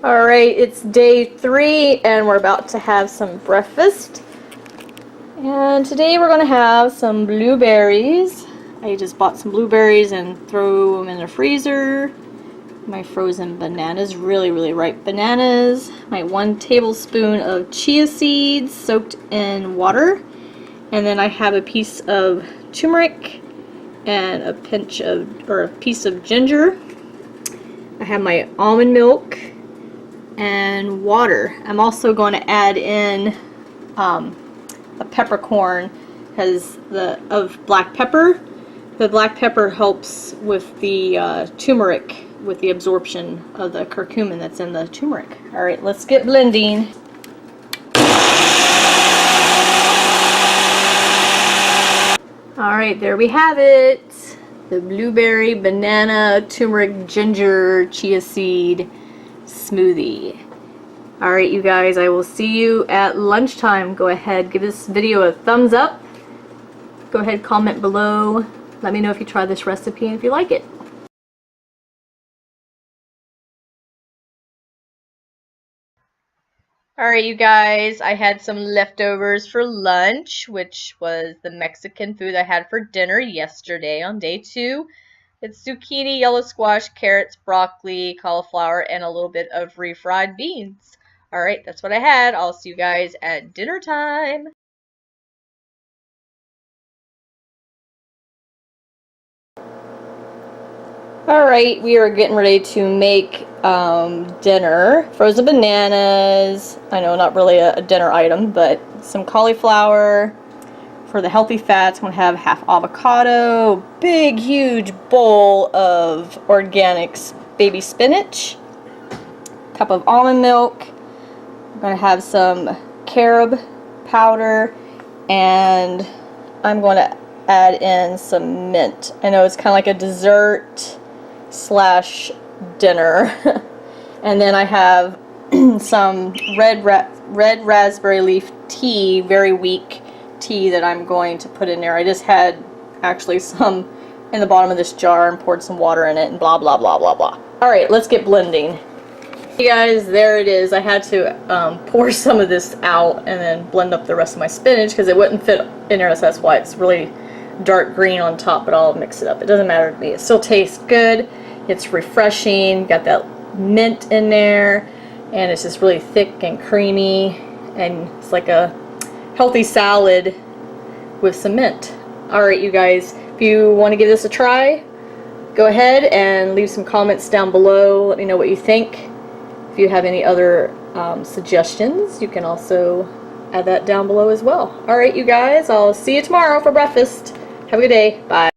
Alright, it's day 3 and we're about to have some breakfast. And today we're going to have some blueberries. I just bought some blueberries and threw them in the freezer. My frozen bananas, really ripe bananas. My 1 tablespoon of chia seeds soaked in water. And then I have a piece of turmeric and a piece of ginger. I have my almond milk and water. I'm also going to add in a peppercorn of black pepper. The black pepper helps with the turmeric, with the absorption of the curcumin that's in the turmeric. Alright, let's get blending. Alright, there we have it. The blueberry, banana, turmeric, ginger, chia seed smoothie. Alright, you guys, I will see you at lunchtime. Go ahead, give this video a thumbs up. Go ahead, comment below. Let me know if you try this recipe and if you like it. Alright, you guys, I had some leftovers for lunch, which was the Mexican food I had for dinner yesterday on day 2. It's zucchini, yellow squash, carrots, broccoli, cauliflower, and a little bit of refried beans. Alright, that's what I had. I'll see you guys at dinner time. Alright, we are getting ready to make dinner. Frozen bananas. I know, not really a dinner item, but some cauliflower. For the healthy fats, I'm going to have half avocado, big huge bowl of organic baby spinach, cup of almond milk. I'm going to have some carob powder, and I'm going to add in some mint. I know it's kind of like a dessert slash dinner. And then I have some red raspberry leaf tea, very weak tea, that I'm going to put in there. I just had actually some in the bottom of this jar and poured some water in it and blah blah blah blah blah. Alright, let's get blending. Hey guys, there it is. I had to pour some of this out and then blend up the rest of my spinach because it wouldn't fit in there, so that's why it's really dark green on top, but I'll mix it up. It doesn't matter to me. It still tastes good. It's refreshing. Got that mint in there, and it's just really thick and creamy, and it's like a healthy salad with some mint. Alright, you guys, if you want to give this a try, go ahead and leave some comments down below. Let me know what you think. If you have any other suggestions, you can also add that down below as well. Alright, you guys, I'll see you tomorrow for breakfast. Have a good day. Bye.